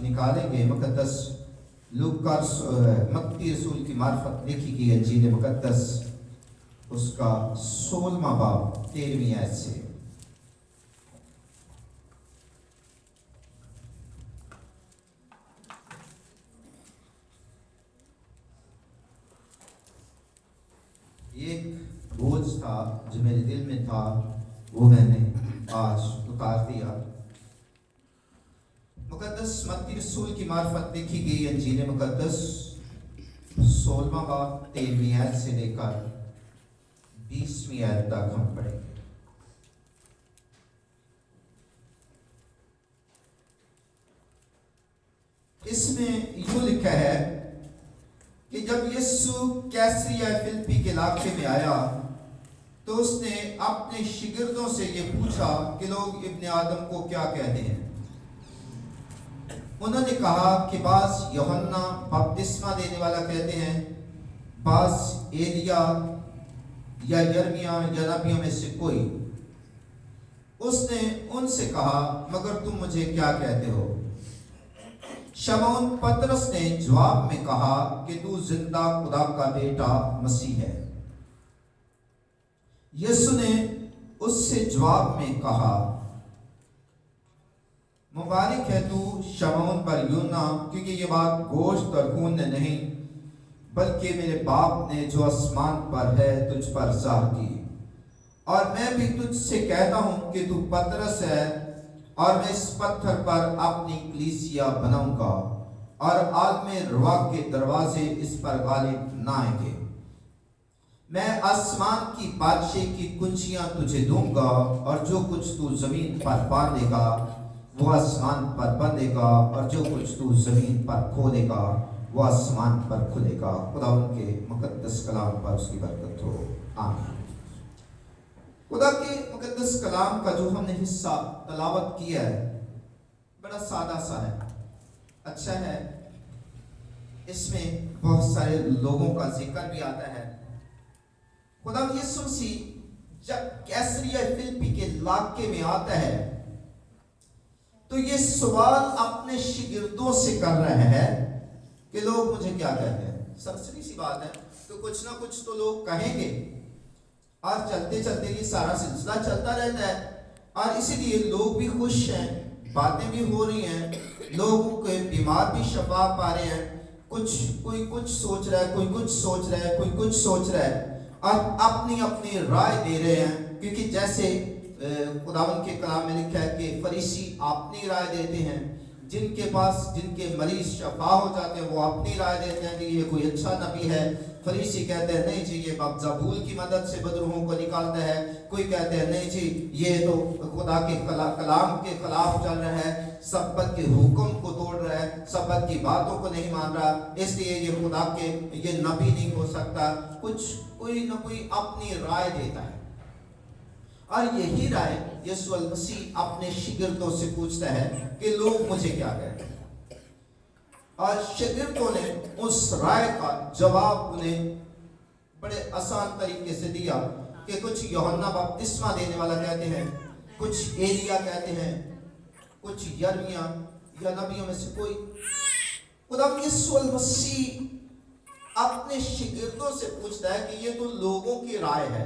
نکالیں گے مقدس متی رسول کی معرفت لکھی گئی انجیل مقدس اس کا 16واں باب 13ویں آیت سے۔ ایک بوجھ تھا جو میرے دل میں تھا، وہ میں نے آج اتار دیا۔ مقدس متی رسول کی معرفت لکھی گئی انجیل مقدس 16واں باب 13ویں آیت سے لے کر 20ویں آیت تک ہم پڑھیں گے۔ اس میں یوں لکھا ہے کہ جب یسوع کیسریہ فلپی کے علاقے میں آیا تو اس نے اپنے شاگردوں سے یہ پوچھا کہ لوگ ابن آدم کو کیا کہتے ہیں؟ انہوں نے کہا کہ بعض یوحنا بپتسمہ دینے والا کہتے ہیں، بعض ایلیا یا یرمیا یا نبیوں میں سے کوئی۔ اس نے ان سے کہا، مگر تم مجھے کیا کہتے ہو؟ شمعون پترس نے جواب میں کہا کہ تو زندہ خدا کا بیٹا مسیح ہے۔ یسوع نے اس سے جواب میں کہا، مبارک ہے تو شمعون بر یونا، کیونکہ یہ بات گوشت اور خون نے نہیں بلکہ میرے باپ نے جو آسمان پر ہے تجھ پر ظاہر کی۔ اور میں بھی تجھ سے کہتا ہوں کہ تو پترس ہے، اور میں اس پتھر پر اپنی کلیسیا بناؤں گا، اور عالم روا کے دروازے اس پر غالب نہ آئیں گے۔ میں آسمان کی بادشاہی کی کنجیاں تجھے دوں گا، اور جو کچھ تو زمین پر باندھے گا وہ آسمان پر بندھے گا، اور جو کچھ تو زمین پر کھولے گا وہ آسمان پر کھلے گا۔ خدا ان کے مقدس کلام پر اس کی برکت ہو، آمین۔ خدا کے مقدس کلام کا جو ہم نے حصہ تلاوت کیا ہے بڑا سادہ سا ہے، اچھا ہے۔ اس میں بہت سارے لوگوں کا ذکر بھی آتا ہے۔ خدا یسوع مسیح جب کیسریہ فلپی کے علاقے میں آتا ہے تو یہ سوال اپنے شاگردوں سے کر رہے ہیں کہ لوگ مجھے کیا کہتے ہیں۔ سرسری سی بات ہے تو کچھ نہ کچھ تو لوگ کہیں گے، اور چلتے چلتے یہ سارا سلسلہ چلتا رہتا ہے، اور اسی لیے لوگ بھی خوش ہیں، باتیں بھی ہو رہی ہیں، لوگوں کے بیمار بھی شفا پا رہے ہیں، کوئی کچھ سوچ رہا ہے، کوئی کچھ سوچ رہا ہے، کوئی کچھ سوچ رہا ہے، اور اپنی اپنی رائے دے رہے ہیں۔ کیونکہ جیسے خداوند کے کلام میں لکھا ہے کہ فریسی اپنی رائے دیتے ہیں، جن کے مریض شفا ہو جاتے ہیں وہ اپنی رائے دیتے ہیں کہ یہ کوئی اچھا نبی ہے۔ فریسی کہتے ہیں نہیں جی یہ زبول کی مدد سے بدروحوں کو نکالتا ہے، کوئی کہتے ہیں نہیں جی یہ تو خدا کے کلام کے خلاف چل رہا ہے، سبت کے حکم کو توڑ رہا ہے، سبت کی باتوں کو نہیں مان رہا، اس لیے یہ خدا کے یہ نبی نہیں ہو سکتا۔ کوئی نہ کوئی اپنی رائے دیتا ہے، اور یہی رائے یسوع المسیح اپنے شاگردوں سے پوچھتا ہے کہ لوگ مجھے کیا کہتے ہیں۔ اور شاگردوں نے اس رائے کا جواب انہیں بڑے آسان طریقے سے دیا کہ کچھ یوحنا بپتسمہ دینے والا کہتے ہیں، کچھ ایلیا کہتے ہیں، کچھ یرمیا یا نبیوں میں سے کوئی۔ خدا یسوع المسیح اپنے شاگردوں سے پوچھتا ہے کہ یہ تو لوگوں کی رائے ہے،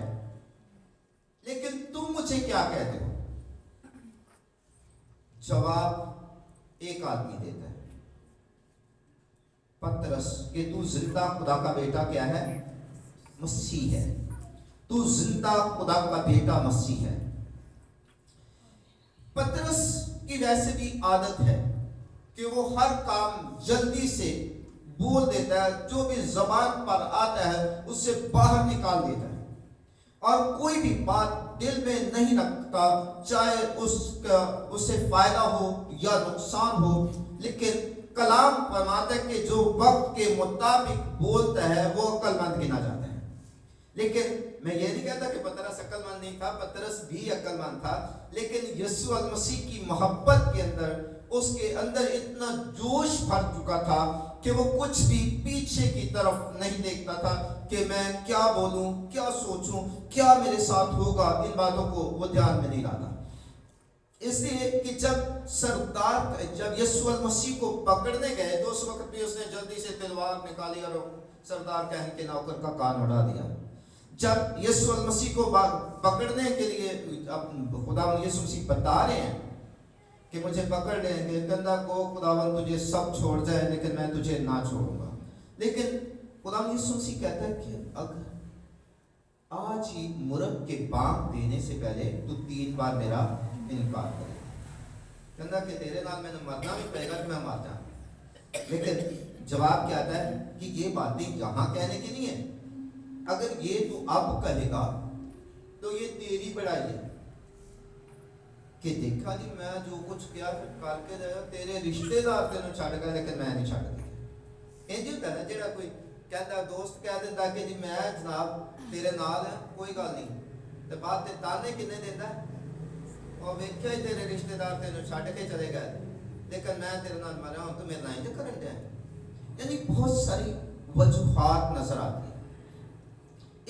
لیکن تم مجھے کیا کہتے ہو؟ جواب ایک آدمی دیتا ہے، پترس، کہ تو زندہ خدا کا بیٹا کیا ہے؟ مسیح ہے۔ تو زندہ خدا کا بیٹا مسیح ہے۔ پترس کی ویسے بھی عادت ہے کہ وہ ہر کام جلدی سے بول دیتا ہے، جو بھی زبان پر آتا ہے اسے باہر نکال دیتا ہے، اور کوئی بھی بات دل میں نہیں رکھتا، چاہے اس سے فائدہ ہو یا نقصان ہو، لیکن کلام فرماتا ہے کہ جو وقت کے مطابق بولتا ہے وہ عقل مند گنا جاتا ہے۔ لیکن میں یہ نہیں کہتا کہ پترس عقل مند نہیں تھا، پترس بھی عقل مند تھا، لیکن یسوع المسیح کی محبت کے اندر اس کے اندر اتنا جوش بھر چکا تھا کہ وہ کچھ بھی پیچھے کی طرف نہیں دیکھتا تھا کہ میں کیا بولوں، کیا سوچوں، کیا میرے ساتھ ہوگا، ان باتوں کو وہ دھیان میں نہیں لاتا۔ इसलिए कि जब यीशु मसीह को पकड़ने गए तो उस वक्त भी उसने जल्दी से तलवार निकाली और सरदार कहन के नौकर का कान उड़ा दिया। जब यीशु मसीह को पकड़ने के लिए खुदावन यीशु मसीह बता रहे हैं कि मुझे पकड़ लेंगे, कहता को खुदावन तुझे सब छोड़ जाए लेकिन मैं तुझे ना छोड़ूंगा। लेकिन खुदावन यीशु मसीह कहता है कि अगर आज ही मुर्ग के बांग देने से पहले तू 3 बार मेरा इनकार करेगा, कहता कि तेरे नाल मैंने मरना भी पड़ेगा कि मैं मर जाऊं। लेकिन जवाब क्या आता है कि ये बातें यहाँ कहने की नहीं है, अगर ये तू अब कहेगा तो ये तेरी बड़ाई है कि देखा जी मैं जो कुछ किया फिर करके जाएगा, तेरे रिश्तेदार तेन छड़ गए लेकिन मैं नहीं छड़ दिया। इंज होता ना जेड़ा कोई कहता दोस्त कह देता कि जी मैं जनाब तेरे नाल है कोई गल नहीं, तो बाद ते ताने किन्ने देता और वेख्या ही तेरे रिश्तेदार तेन छड़ के चले गए लेकिन मैं तेरे नाल मरा हूं तो मेरे नाल इंज करन दिया। यानी बहुत सारी वजूहात नजर आती है।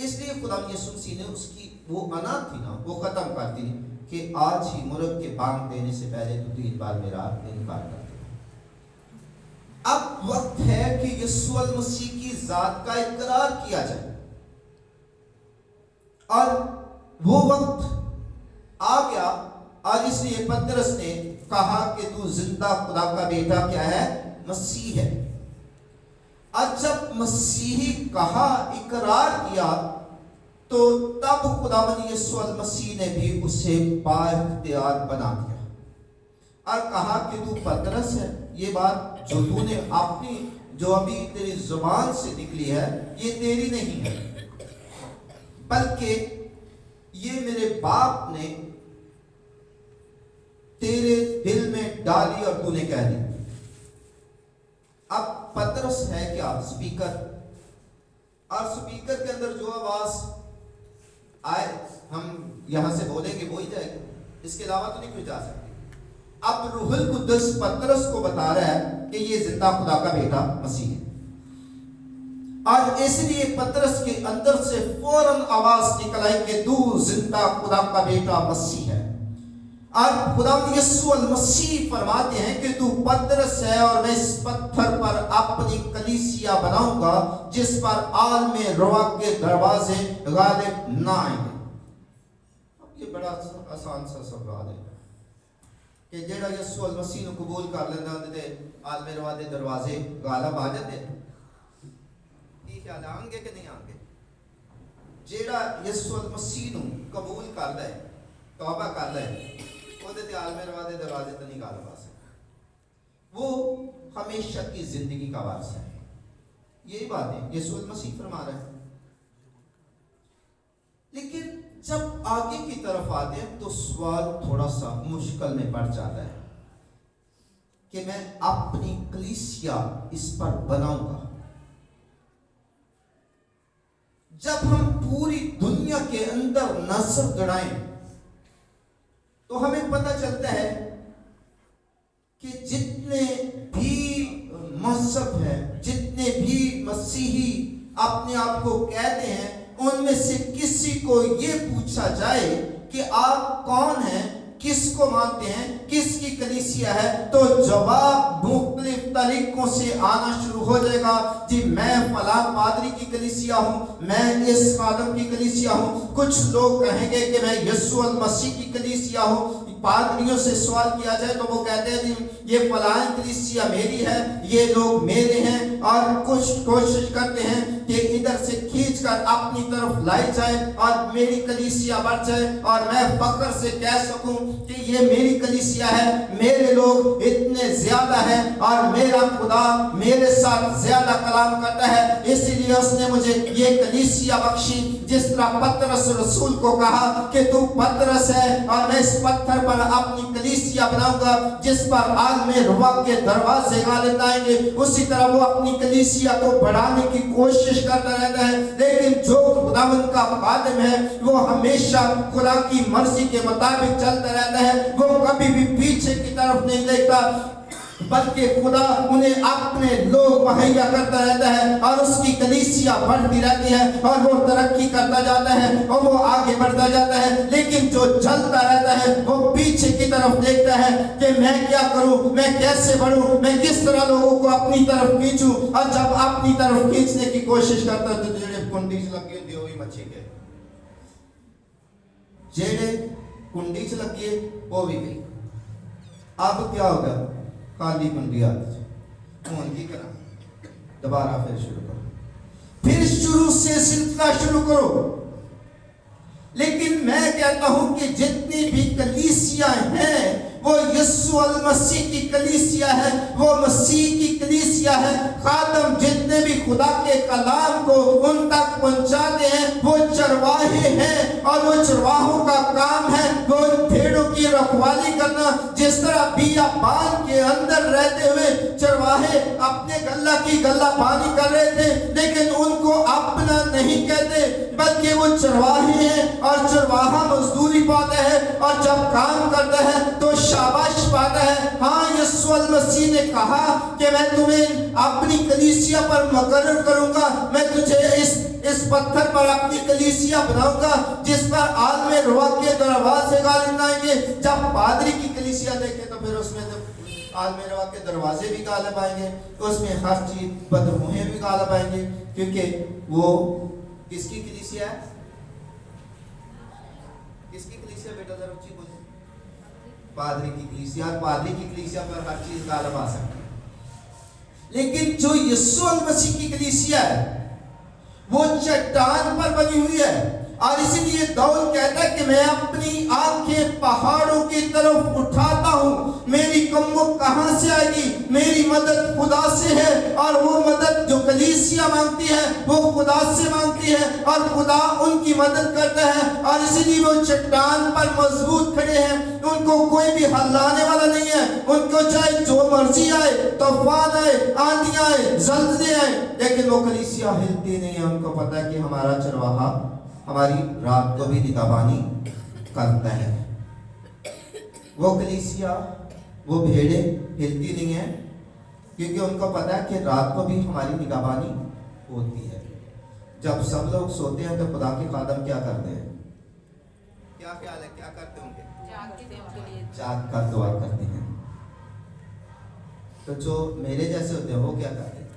इसलिए खुदा यीशु मसीह ने उसकी वो अना थी ना वो खत्म कर दी कि आज ही मुर्ग के बांग देने से पहले तू 3 बार मेरा इनकार कर दे। अब वक्त है कि यीशु मसीह की जात का इकरार किया जाए और वो वक्त आ गया। और इसलिए पतरस ने कहा कि तू जिंदा खुदा का बेटा क्या है, मसीह है। और जब मसीही कहा, इकरार किया, तो तब खुदावंद यीशु मसीह ने भी उसे बाइख्तियार बना दिया और कहा कि तू पतरस है। ये बात जो तूने अपनी जो अभी तेरी जुबान से निकली है ये तेरी नहीं है, बल्कि ये मेरे बाप ने तेरे दिल में डाली और तूने कह दी। अब पतरस है क्या, स्पीकर, और स्पीकर के अंदर जो आवाज आए हम यहां से बोलेंगे वो ही जाएगी, इसके अलावा तो नहीं कोई जा सकती। अब रूहुल कुद्दस पतरस को बता रहा है कि ये जिंदा खुदा का बेटा मसीह है और इसलिए पतरस के अंदर से फौरन आवाज निकल आई कि तू जिंदा खुदा का बेटा मसीह है। और खुदा यीशु मसीह फरमाते हैं कि तू पतरस है और मैं इस पत्थर पर अपनी कलीसिया बनाऊंगा जिस पर आलम रवा के दरवाजे गालिब ना आएंगे। अब ये बड़ा आसान सा सवाल है कि जेड़ा यीशु मसीह को कबूल कर लेंदा ते आलम रवा के दरवाजे गालिब आ जाते, की ख्याल आएंगे कि नहीं आएंगे? जेड़ा यीशु मसीह को कबूल करदा है, तौबा करदा है, ते आलम रवा के दरवाजे तो नहीं गालिब आ सकते, वो हमेशा की जिंदगी का वारिस है। यही बात है यीशु मसीह फरमा रहा है। लेकिन जब आगे की तरफ आते हैं तो सवाल थोड़ा सा मुश्किल में पड़ जाता है कि मैं अपनी कलीसिया इस पर बनाऊंगा। जब हम पूरी दुनिया के अंदर नजर गड़ाएं तो हमें पता चलता है कि जितने भी मजहब हैं, जितने भी मसीही अपने आप को कहते हैं, उनमें से किसी को ये पूछा जाए कि आप कौन हैं, किसको मानते हैं, किसकी कलीसिया है, तो जवाब मुख्तलिफ तरीकों से आना शुरू हो जाएगा। जी मैं फलां पादरी की कलीसिया हूँ, मैं इस खादम की कलीसिया हूँ। कुछ लोग कहेंगे कि मैं यीशु मसीह की कलीसिया हूँ। पादरियों से सवाल किया जाए तो वो कहते हैं जी ये फलां कलीसिया मेरी है, ये लोग मेरे हैं, और कुछ कोशिश करते हैं कि इधर से खींचकर अपनी तरफ लाई जाए और मेरी कलीसिया बढ़ जाए और मैं फख्र से कह सकूं कि ये मेरी कलीसिया है, मेरे लोग इतने ज्यादा हैं और मेरा खुदा मेरे साथ ज्यादा कलाम करता है, इसीलिए उसने मुझे ये कलीसिया बख्शी। जिस तरह पतरस रसूल को कहा कि तू पतरस है और मैं इस पत्थर पर अपनी कलीसिया बनाऊंगा जिस पर आलम रवा के दरवाजे गालिब आएंगे, उसी तरह वो अपनी कलीसिया को बढ़ाने की कोशिश करता रहता है। लेकिन जो खुदावंद का खादिम है वो हमेशा खुदा की मर्जी के मुताबिक चलता रहता है, वो कभी भी पीछे की तरफ नहीं देखता। बल्कि खुदा उन्हें अपने लोग मुहैया करता रहता है और उसकी कलीसिया बढ़ती रहती है और वो तरक्की करता जाता है और वो आगे बढ़ता जाता है। लेकिन जो चलता रहता है वो पीछे की तरफ देखता है कि मैं क्या करूं, मैं कैसे बढ़ूं, मैं किस तरह लोगों को अपनी तरफ खींचूं। और जब अपनी तरफ खींचने की कोशिश करता है तो जेड़े कुंडी च लगे होंदे ओही मच्छी के जेड़े कुंडी च लगे वो भी गई। अब क्या होगा, खाली कुंडी हाथ हूं की करा, दोबारा फिर शुरू करो, फिर शुरू से सिलसिला शुरू करो। लेकिन मैं कहता हूं कि जितनी भी कलीसिया हैं वो यीशु अल मसीह की कलीसिया है, वो मसीह की कलीसिया है। खादम जितने भी खुदा के कलाम को उन तक पहुंचाते हैं वो चरवाहे हैं और वो चरवाहों का काम है वो भेड़ों की रखवाली करना। जिस तरह बियाबान के अंदर रहते हुए चरवाहे अपने गल्ला की गल्ला पानी कर रहे थे, लेकिन उनको अपना नहीं कहते बल्कि वो चरवाहे हैं और चरवाहा मजदूरी पाता है और जब काम करता है तो शाबाश पाता है। हाँ, यीशु मसीह ने कहा कि मैं तुम्हें अपनी कलीसिया पर मुकर्रर करूंगा, मैं तुझे इस पत्थर पर अपनी कलीसिया बनाऊंगा जिस पर आलमे रुआ के दरवाजे गालिब आएंगे। जब पादरी की कलीसिया देखे तो फिर उसमें तो आलमे रुआ के दरवाजे भी गालिब आएंगे, उसमें हर चीज बदबूहें भी गालिब आएंगे, क्योंकि वो किसकी कलीसिया है? किसकी कलीसिया बेटा जरा ऊंची बोलो? पादरी की कलीसिया। पादरी की कलीसिया पर हर चीज गालिब आ सकती है। लेकिन जो यीशु मसीह की कलीसिया है वो चट्टान पर बनी हुई है और इसीलिए दाऊद कहता है कि मैं अपनी आंखें पहाड़ों की तरफ उठाता हूं, मेरी कम्मत कहां से आएगी? मेरी मदद खुदा से है और वो मदद जो कलीसिया मांगती है वो खुदा से मांगती है और खुदा उनकी मदद करता है। और इसीलिए वो चट्टान पर मजबूत खड़े हैं, उनको कोई भी हिलाने वाला नहीं है। उनको चाहे जो मर्जी आए, तूफान आए, आंधियां आए, ज़लज़ले आए, लेकिन वो कलीसिया हिलती नहीं है। उनको पता है कि हमारा चरवाहा हमारी रात को भी निगहबानी करता है। वो कलीसिया, वो भेड़े हिलती नहीं है क्योंकि उनको पता है कि रात को भी हमारी निगहबानी होती है। जब सब लोग सोते हैं तो खुदा के खादम क्या करते हैं? क्या ख्याल है, क्या करते होंगे? जाग कर दुआ करते हैं। तो जो मेरे जैसे होते हैं वो क्या करते हैं?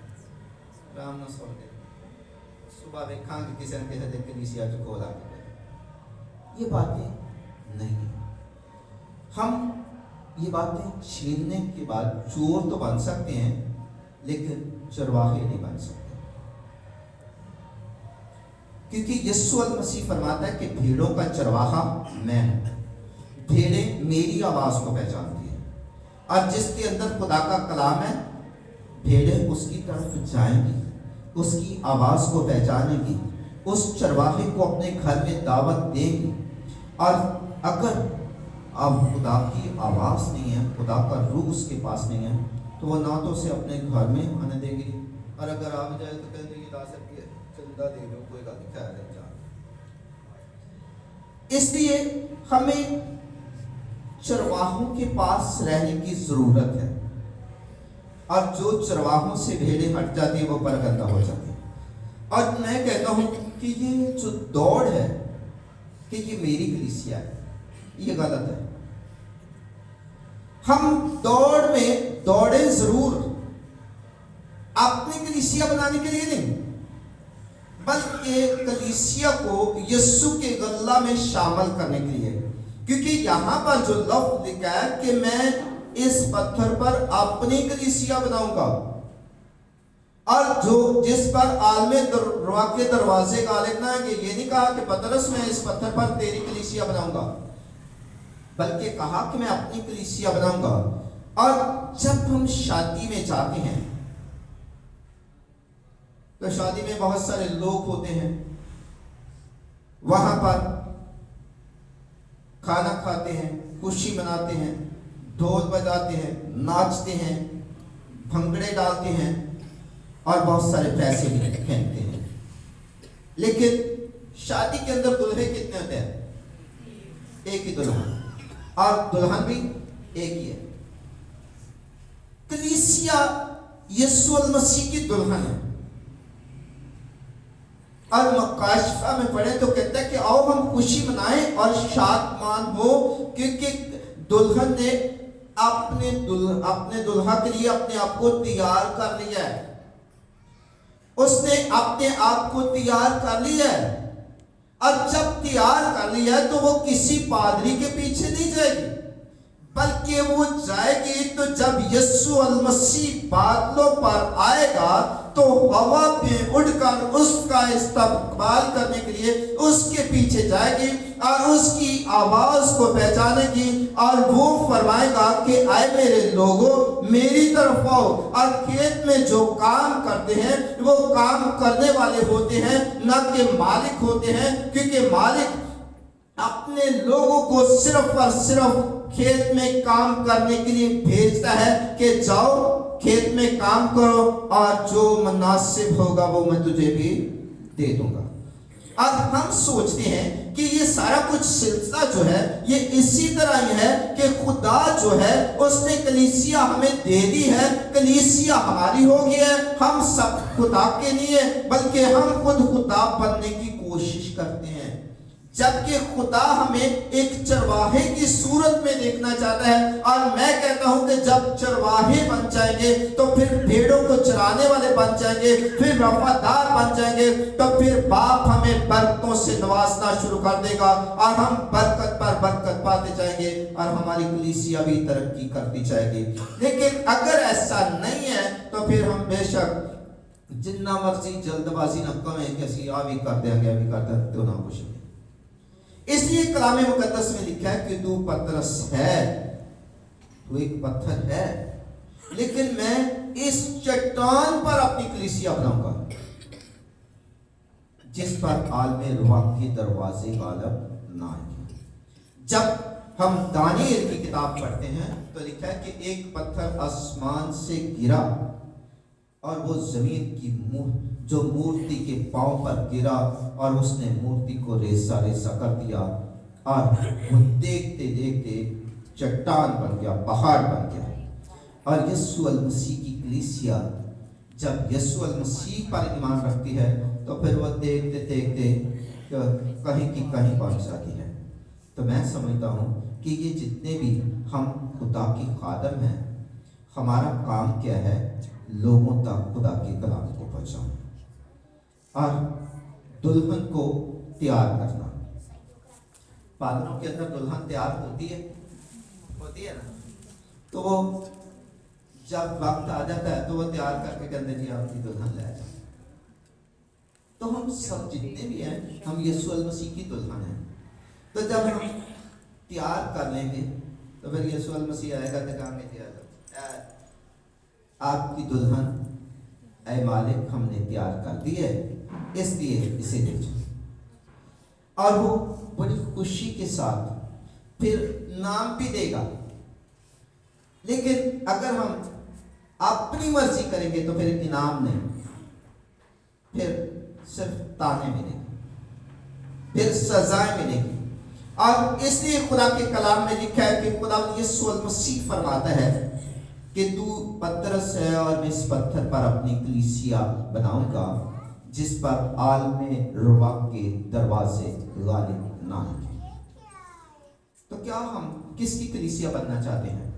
राम न सोते, सुबह वेखांगे किसी न किसी दिन कलीसिया जो कोला करते। ये बातें नहीं, हम ये बातें छीनने के बाद चोर तो बन सकते हैं लेकिन चरवाहे नहीं बन सकते, क्योंकि यीशु मसीह फरमाता है कि भेड़ों का चरवाहा मैं हूं। भेड़ें मेरी आवाज को पहचानती है और जिसके अंदर खुदा का कलाम है भेड़ें उसकी तरफ जाएंगी, उसकी आवाज को पहचानेगी, उस चरवाहे को अपने घर में दावत देंगी। और अगर अब खुदा की आवाज नहीं है, खुदा का रूह उसके पास नहीं है, तो वो ना तो उसे अपने घर में आने देगी और अगर आ जाए तो कहते ये ला सकती है, चंदा दे दो, कोई गल नहीं, खैर है। इसलिए हमें चरवाहों के पास रहने की जरूरत है और जो चरवाहों से भेड़ें हट जाती है वो परगंदा हो जाती है। और मैं कहता हूं कि ये जो दौड़ है कि ये मेरी कलीसिया है, ये गलत है। हम दौड़ में दौड़े जरूर अपनी कलीसिया बनाने के लिए नहीं, बल्कि कलीसिया को यीशु के गल्ला में शामिल करने के लिए। क्योंकि यहां पर जो लफ्ज लिखा है कि मैं इस पत्थर पर अपनी कलीसिया बनाऊंगा और जो जिस पर आलमे रुआ के दरवाजे गालिब ना आएंगे, ये नहीं कहा कि पतरस मैं इस पत्थर पर तेरी कलीसिया बनाऊंगा, बल्कि कहा कि मैं अपनी कलीसिया बनाऊंगा। और जब हम शादी में जाते हैं तो शादी में बहुत सारे लोग होते हैं, वहां पर खाना खाते हैं, खुशी मनाते हैं, ढोल बजाते हैं, नाचते हैं, भंगड़े डालते हैं और बहुत सारे पैसे भी फेंकते हैं। लेकिन शादी के अंदर दुल्हे कितने होते हैं? एक ही दुल्हन और दुल्हन भी एक ही है। कलीसिया यीशु मसीह की दुल्हन है। और मकाशफा में पढ़े तो कहता है कि आओ हम खुशी मनाएं और शादमान हो, क्योंकि दुल्हन ने अपने दुल्हा के लिए अपने आप को तैयार कर लिया है। उसने अपने आप को तैयार कर लिया है, और जब तैयार कर लिया है तो वो किसी पादरी के पीछे नहीं जाएगी, बल्कि वो जाएगी तो जब यीशु मसीह बादलों पर आएगा तो हवा में उड़कर उसका इस्तकबाल करने के लिए उसके पीछे जाएगी और उसकी आवाज को पहचानेगी, और वो फरमाएगा कि आए मेरे लोगों मेरी तरफ आओ। और खेत में जो काम करते हैं वो काम करने वाले होते हैं, न कि मालिक होते हैं, क्योंकि मालिक अपने लोगों को सिर्फ और सिर्फ खेत में काम करने के लिए भेजता है कि जाओ खेत में काम करो और जो मुनासिब होगा वो मैं तुझे भी दे दूंगा। अब हम सोचते हैं कि ये सारा कुछ सिलसिला जो है ये इसी तरह ही है कि खुदा जो है उसने कलीसिया हमें दे दी है, कलीसिया हमारी हो गई है, हम सब खुदा के नहीं है, बल्कि हम खुद खुदा बनने की कोशिश करते हैं। जबकि खुदा हमें एक चरवाहे की सूरत में देखना चाहता है, और मैं कहता हूं कि जब चरवाहे बन जाएंगे तो फिर भेड़ों को चराने वाले बन जाएंगे, फिर वफादार बन जाएंगे, तो फिर बाप हमें बरकतों से नवाजना शुरू कर देगा और हम बरकत पर बरकत पाते जाएंगे और हमारी कलीसिया भी तरक्की करती जाएगी। लेकिन अगर ऐसा नहीं है तो फिर हम बेशक जितना मर्जी जल्दबाजी न करें कि ਅਸੀਂ ਆ ਵੀ कर देंगे आ भी कर देंगे तो ना कुछ। इसलिए कलाम मुकद्दस में लिखा है कि तू पतरस है, तू एक पत्थर है, लेकिन मैं इस चट्टान पर अपनी कलीसिया बनाऊंगा जिस पर आलमे रुआ के दरवाजे गालब ना आएंगे। जब हम दानियल की किताब पढ़ते हैं तो लिखा है कि एक पत्थर आसमान से गिरा और वो जमीन की जो मूर्ति के पांव पर गिरा और उसने मूर्ति को रेसा रेसा कर दिया, और वो देखते देखते चट्टान बन गया, पहाड़ बन गया। और यीशु मसीह की कलीसिया जब यीशु मसीह पर ईमान रखती है तो फिर वो देखते देखते कहीं की कहीं पहुंच जाती है। तो मैं समझता हूँ कि ये जितने भी हम खुदा की खादम हैं, हमारा काम क्या है? लोगों तक खुदा के कलाम को पहुंचाना और दुल्हन को तैयार करना। पादरों के अंदर दुल्हन तैयार होती है ना, तो वो जब वक्त आ जाता है तो वो तैयार करके कहते जी आपकी दुल्हन ले जाओ। तो हम सब जितने भी हैं हम यीशु मसीह की दुल्हन हैं। तो जब हम तैयार कर लेंगे तो फिर यीशु मसीह आएगा तो कहेंगे आपकी दुल्हन ऐ मालिक हमने तैयार कर दी है, इसलिए इसे ले जाओ। और वो बड़ी खुशी के साथ फिर नाम भी देगा। लेकिन अगर हम अपनी मर्जी करेंगे तो फिर इनाम नहीं, फिर सिर्फ ताने मिलेंगे, फिर सजाएं मिलेंगी। और इसलिए खुदा के कलाम में लिखा है कि खुदा यीशु मसीह फरमाता है कि तू पतरस है और मैं इस पत्थर पर अपनी कलीसिया बनाऊंगा जिस पर आलमे रुआ के दरवाजे गालिब ना होंगे। तो क्या हम किसकी कलीसिया बनना चाहते हैं?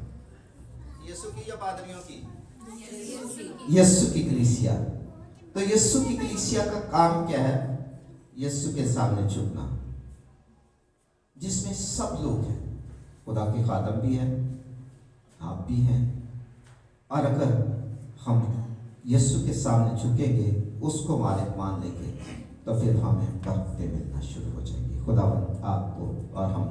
यीशु की या पादरियों की? यीशु की कलीसिया। तो यीशु की कलीसिया का काम क्या है? यीशु के सामने झुकना, जिसमें सब लोग हैं, खुदा के खादम भी हैं, आप भी हैं। और अगर हम यीशु के सामने झुकेंगे, उसको मालिक मान लेंगे, तो फिर हमें बरकतें मिलना शुरू हो जाएंगी। खुदावंद आपको और हम